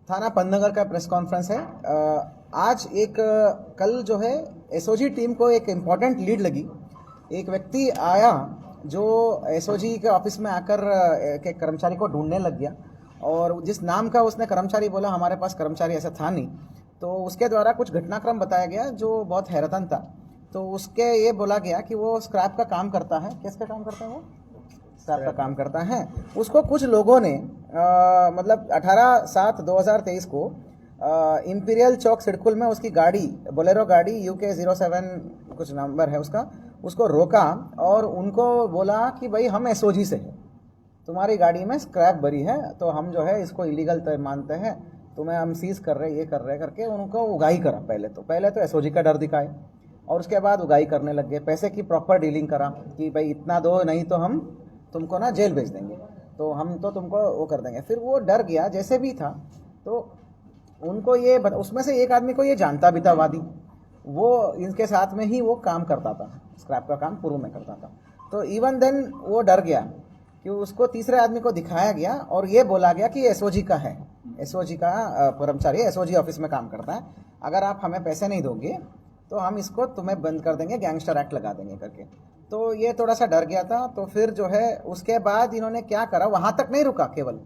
थाना पंतनगर का press conference है। आज कल जो है एसओजी टीम को एक इम्पॉर्टेंट लीड लगी। एक व्यक्ति आया जो एसओजी के ऑफिस में आकर के कर्मचारी को ढूंढने लग गया, और जिस नाम का उसने कर्मचारी बोला, हमारे पास कर्मचारी ऐसा था नहीं, तो उसके द्वारा कुछ घटनाक्रम बताया गया जो बहुत हैरतन था। तो उसके ये बोला गया कि वो स्क्रैप का काम करता है। किसका काम करता है? वो स्क्रैप का काम करता है। उसको कुछ लोगों ने मतलब 18/7/2023 को इंपीरियल चौक सिडकुल में उसकी गाड़ी, बोलेरो गाड़ी UK 07 कुछ नंबर है उसका, उसको रोका और उनको बोला कि भाई हम एसओजी से हैं, तुम्हारी गाड़ी में स्क्रैप भरी है, तो हम जो है इसको इलीगल मानते हैं, तुम्हें हम सीज कर रहे, ये कर रहे करके उनको उगाही करा। पहले तो एसओजी का डर दिखाए और उसके बाद उगाही करने लग गए। पैसे की प्रॉपर डीलिंग करा कि भाई इतना दो, नहीं तो हम तुमको ना जेल भेज देंगे, तो हम तो तुमको वो कर देंगे। फिर वो डर गया जैसे भी था, तो उनको ये उसमें से एक आदमी को ये जानता भी था, वादी, वो इनके साथ में ही वो काम करता था, स्क्रैप का काम पूर्व में करता था। तो इवन देन वो डर गया कि उसको तीसरे आदमी को दिखाया गया और ये बोला गया कि एसओजी का है, एसओजी का कर्मचारी, एसओजी ऑफिस में काम करता है, अगर आप हमें पैसे नहीं दोगे तो हम इसको तुम्हें बंद कर देंगे, गैंगस्टर एक्ट लगा देंगे करके। तो ये थोड़ा सा डर गया था। तो फिर जो है उसके बाद इन्होंने क्या करा, वहां तक नहीं रुका, केवल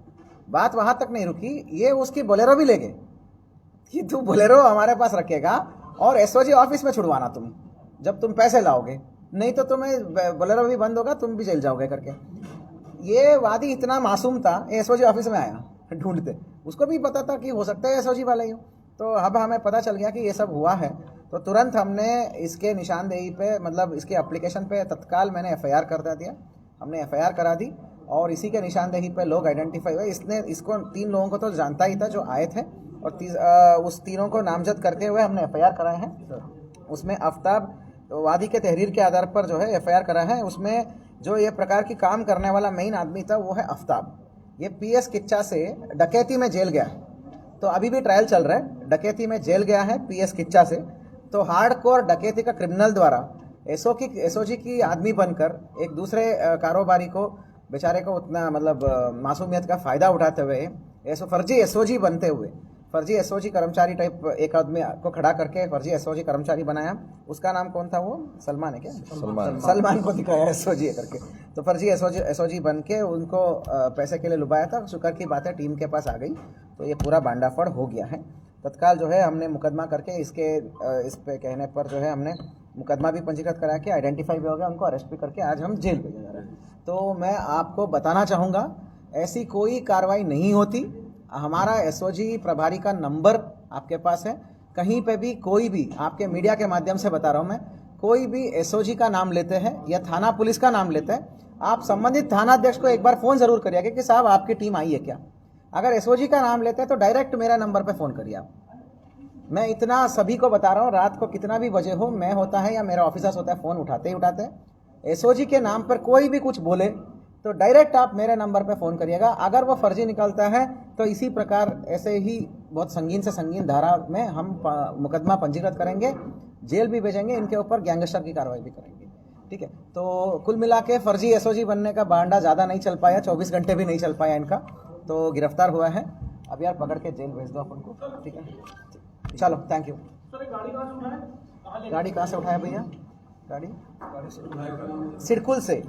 बात वहां तक नहीं रुकी, ये उसकी बोलेरो भी ले गए कि तू बोलेरो हमारे पास रखेगा और एसओजी ऑफिस में छुड़वाना तुम, जब तुम पैसे लाओगे, नहीं तो तुम्हें बोलेरो भी बंद होगा, तुम भी जेल जाओगे करके। ये वादी इतना मासूम था, एसओजी ऑफिस में आया ढूंढते, उसको भी पता था कि हो सकता है एसओजी वाला ही हो। तो अब हमें पता चल गया कि ये सब हुआ है, तो तुरंत हमने इसके निशानदेही पे, मतलब इसके एप्लीकेशन पे तत्काल मैंने एफआईआर कर दिया। हमने एफआईआर करा दी और इसी के निशानदेही पे लोग आइडेंटिफाई हुए। इसको 3 लोगों को तो जानता ही था जो आए थे, और उस तीनों को नामजद करते हुए हमने एफआईआर कराए हैं। उसमें आफ्ताब वादी के तहरीर के आधार पर जो है एफआईआर करा है। उसमें जो ये प्रकार की काम करने वाला मेन आदमी था वो है आफ्ताब। ये PS किच्चा से डकैती में जेल गया है, तो अभी भी ट्रायल चल रहा है। डकैती में जेल गया है PS किच्चा से। तो हार्डकोर डकैती का क्रिमिनल द्वारा एसओजी की आदमी बनकर एक दूसरे कारोबारी को, बेचारे को उतना मतलब मासूमियत का फ़ायदा उठाते हुए फर्जी एसओजी बनते हुए, फर्जी एसओजी कर्मचारी टाइप एक आदमी को खड़ा करके फर्जी एसओजी कर्मचारी बनाया। उसका नाम कौन था? वो सलमान है क्या? सलमान को दिखाया एसओजी करके। तो फर्जी एसओजी बन के उनको पैसे के लिए लुभाया था। शुक्र की बात है टीम के पास आ गई, तो ये पूरा बांडाफड़ हो गया है। तत्काल जो है हमने मुकदमा करके इस पे कहने पर जो है हमने मुकदमा भी पंजीकृत करा के आइडेंटिफाई भी हो गया, उनको अरेस्ट भी करके आज हम जेल भेजे जा रहे हैं। तो मैं आपको बताना चाहूँगा, ऐसी कोई कार्रवाई नहीं होती। हमारा एसओजी प्रभारी का नंबर आपके पास है। कहीं पे भी कोई भी, आपके मीडिया के माध्यम से बता रहा हूँ मैं, कोई भी एसओजी का नाम लेते हैं या थाना पुलिस का नाम लेते हैं, आप संबंधित थानाध्यक्ष को एक बार फ़ोन ज़रूर करिएगा कि साहब आपकी टीम आई है क्या। अगर एसओजी का नाम लेते हैं तो डायरेक्ट मेरा नंबर पे फ़ोन करिए आप। मैं इतना सभी को बता रहा हूँ, रात को कितना भी बजे हो, मैं होता है या मेरा ऑफिसर्स होता है, फ़ोन उठाते ही उठाते हैं। एसओजी के नाम पर कोई भी कुछ बोले तो डायरेक्ट आप मेरे नंबर पे फ़ोन करिएगा। अगर वो फर्जी निकलता है तो इसी प्रकार ऐसे ही बहुत संगीन से संगीन धारा में हम मुकदमा पंजीकृत करेंगे, जेल भी भेजेंगे, इनके ऊपर गैंगस्टर की कार्रवाई भी करेंगे। ठीक है, तो कुल मिला के फर्जी एसओजी बनने का बांडा ज़्यादा नहीं चल पाया, 24 घंटे भी नहीं चल पाया इनका, तो गिरफ्तार हुआ है। अब यार पकड़ के जेल भेज दो अपन को, ठीक है? चलो, थैंक यू। गाड़ी कहाँ से उठाया भैया? गाड़ी सिडकुल से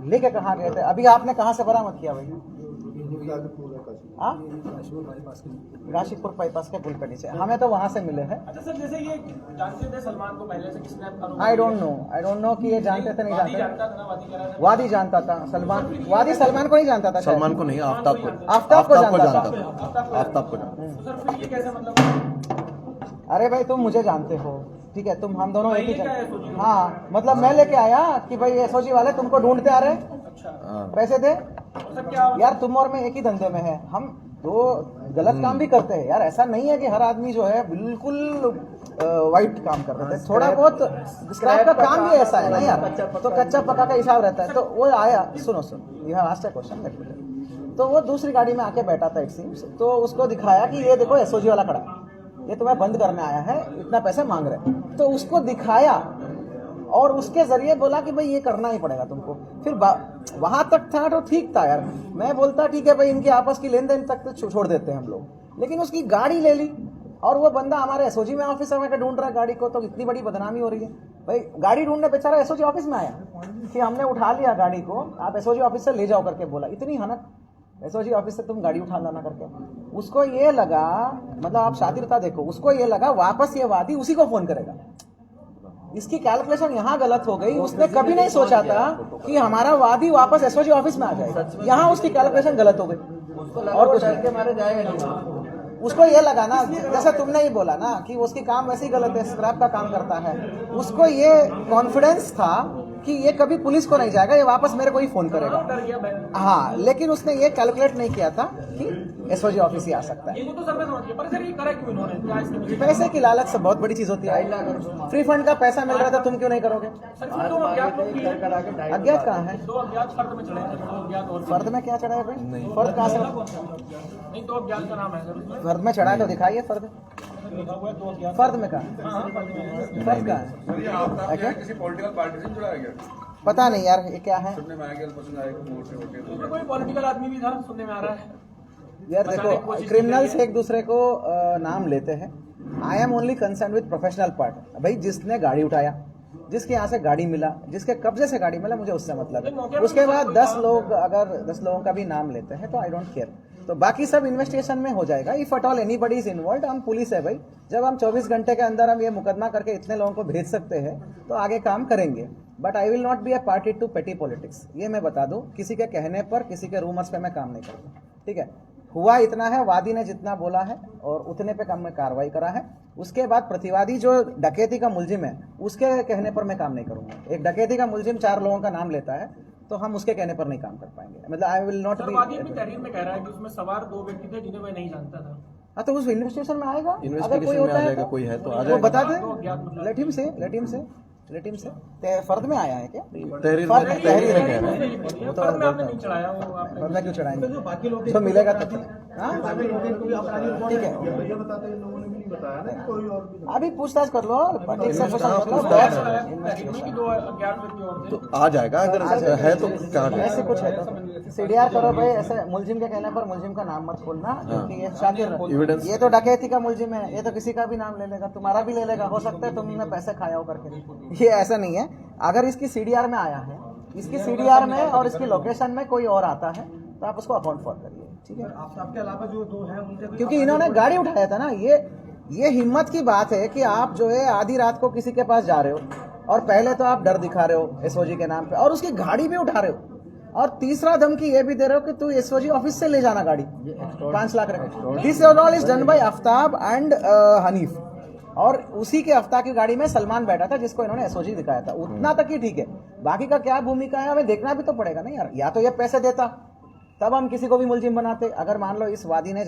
लेके कहाँ गए थे? अभी आपने कहाँ से बरामद किया भैया? गाजीपुर बाईपास के पुल पे नीचे, हमें तो वहाँ से मिले हैं। अच्छा सर, जैसे ये जानते थे सलमान को पहले से, किसने? आई डोंट नो कि ये जानते थे नहीं जानते। वादी जानता था सलमान, वादी सलमान को नहीं जानता था। सलमान को नहीं, आफ्ताब को जानता था। आफ्ताब को जानता। सर फिर ये कैसे, मतलब? अरे भाई तुम मुझे जानते हो, ठीक है, तुम हम दोनों एक ही। हाँ, मतलब मैं लेके आया कि भाई एसओजी वाले तुमको ढूंढते आ रहे, पैसे दे यार। तुम और मैं एक ही धंधे में है, हम दो गलत काम भी करते हैं यार। ऐसा नहीं है कि हर आदमी जो है बिल्कुल वाइट काम कर रहे थे, थोड़ा बहुत स्क्रैप का काम भी ऐसा है ना यार, तो कच्चा पक्का का हिसाब रहता है। तो वो आया, सुनो you have asked a question. तो वो दूसरी गाड़ी में आके बैठा था इट सीम्स, तो उसको दिखाया कि ये देखो एसओजी वाला खड़ा, ये तुम्हें बंद करने आया है, इतना पैसे मांग रहे। तो उसको दिखाया और उसके जरिए बोला कि भाई ये करना ही पड़ेगा तुमको। फिर वहां तक था तो ठीक था यार, मैं बोलता ठीक है भाई इनके आपस की लेन देन तक तो छोड़ देते हैं हम लोग, लेकिन उसकी गाड़ी ले ली और वो बंदा हमारे एसओजी में ऑफिसर में ढूंढ रहा है गाड़ी को, तो इतनी बड़ी बदनामी हो रही है। भाई गाड़ी ढूंढने बेचारा एसओजी ऑफिस में आया कि हमने उठा लिया गाड़ी को, आप एसओजी ऑफिस से ले जाओ करके बोला। इतनी हनक एसओजी ऑफिस से तुम गाड़ी उठा लाना करके। उसको ये लगा, मतलब आप शातिरता देखो, उसको ये लगा वापस ये वादी उसी को फोन करेगा। इसकी कैलकुलेशन यहाँ गलत हो गई। उसने कभी नहीं सोचा था कि हमारा वादी वापस एसओजी ऑफिस में आ जाएगा, यहाँ उसकी कैलकुलेशन गलत हो गई। और कुछ के मारे जाएगा, उसको ये लगा ना, जैसे तुमने ही बोला ना कि उसकी काम वैसे ही गलत है, स्क्रैप का काम करता है। उसको ये कॉन्फिडेंस था कि ये कभी पुलिस को नहीं जाएगा, ये वापस मेरे को ही फोन करेगा। हाँ, लेकिन उसने ये कैलकुलेट नहीं किया था कि एसओजी ऑफिस ही आ सकता है। ये तो सर मैं समझ गया, पर सर ये करा क्यों इन्होंने? क्या इसके पीछे? पैसे की लालच से बहुत बड़ी चीज होती है। फ्री फंड का पैसा मिल रहा था, तुम क्यों नहीं करोगे? सर इसमें दो अज्ञात लोग भी हैं। अज्ञात कहाँ है? दो अज्ञात फर्द में चढ़े हैं, दो अज्ञात और फर्द में क्या चढ़ा है भाई? फर्द कहाँ से? नहीं, दो अज्ञात का नाम है सर उसमें। फर्द में चढ़ा है तो दिखाइए फर्द। लिखा हुआ है दो अज्ञात। फर्द में कहाँ? फर्द कहाँ है? क्या? किसी पॉलिटिकल पार्टी से जुड़ा है क्या? पता नहीं यार ये क्या है सुनने में आया कि अल्पसंख्यक आयोग मोर्चे वोटे उसमें कोई पॉलिटिकल आदमी भी था, सुनने में आ रहा है। यार। देखो क्रिमिनल्स एक दूसरे को नाम लेते हैं। I am only concern with professional part. भाई जिसने गाड़ी उठाया, जिसके यहाँ से गाड़ी मिला, जिसके कब्जे से गाड़ी मिला, मुझे उससे मतलब है। उसके बाद 10 लोग अगर 10 लोगों का भी नाम लेते हैं तो आई डोंट केयर। तो बाकी सब इन्वेस्टिगेशन में हो जाएगा। If at all anybody is involved, हम पुलिस है भाई। जब हम 24 घंटे के अंदर हम ये मुकदमा करके इतने लोगों को भेज सकते हैं तो आगे काम करेंगे। But I will not be a party to petty politics, ये मैं बता दूं। किसी के कहने पर, किसी के रूमर्स पे मैं काम नहीं करता, ठीक है। हुआ इतना है, वादी ने जितना बोला है और उतने पे काम में कार्रवाई करा है। उसके बाद प्रतिवादी जो डकैती का मुलजिम है, उसके कहने पर मैं काम नहीं करूंगा। एक डकैती का मुलजिम 4 लोगों का नाम लेता है तो हम उसके कहने पर नहीं काम कर पाएंगे। मतलब आई विल नॉट बी। वादी अपनी तहरीर में कह रहा है कि उसमें सवार 2 व्यक्ति थे जिन्हें वह नहीं जानता था। हाँ, तो उस इन्वेस्टिगेशन में आएगा। अगर कोई इन्वेस्टिगेशन में होता आ है जाएगा, तो कोई है तो आ वो जाएगा। बता दे। लेट हिम से फर्द में आया है क्या? तहरीर फर्द में में तहरीर में है। कह रहे हैं। वो तो आपने नहीं चढ़ाया, वो आपने फर्द में क्यों चढ़ाएंगे? तो मिलेगा तब। हाँ, ठीक है, अभी पूछताछ कर लो, ठीक से पूछताछ कर लो। तहरीर की 2 अज्ञात व्यक्ति और थे। तो आ जाएगा, अगर है तो कहाँ है? ऐसे कुछ है तो सीडीआर करो भाई। ऐसे मुलजिम के कहने पर मुलजिम का नाम मत खोलना, क्योंकि ये शातिर है। Evidence- ये तो डकैती का मुलजिम है, ये तो किसी का भी नाम ले लेगा, तुम्हारा भी ले लेगा। हो सकता है तुमने पैसे खाया हो करके। ये ऐसा नहीं है। अगर इसकी सीडीआर में आया है, इसकी सीडीआर में और इसकी लोकेशन में कोई और आता है तो आप उसको अकाउंट फॉर करिए, ठीक है। आपके अलावा जो 2 हैं उनके क्योंकि इन्होंने गाड़ी उठाया था ना। ये हिम्मत की बात है कि आप जो है आधी रात को किसी के पास जा रहे हो और पहले तो आप डर दिखा रहे हो एसओजी के नाम पे, और उसकी गाड़ी भी उठा रहे हो, और तीसरा धमकी ये भी दे रहे हो कि तू एसओजी ऑफिस से ले जाना गाड़ी 5 लाख रखे। This all is done by Aftab and Hanif, और उसी के आफ्ताब की गाड़ी में सलमान बैठा था जिसको इन्होंने एसओजी दिखाया था। उतना तक ही ठीक है, बाकी का क्या भूमिका है हमें देखना भी तो पड़ेगा ना यार। या तो ये पैसे देता तब हम किसी को भी मुलजिम बनाते। अगर मान लो इस वादी ने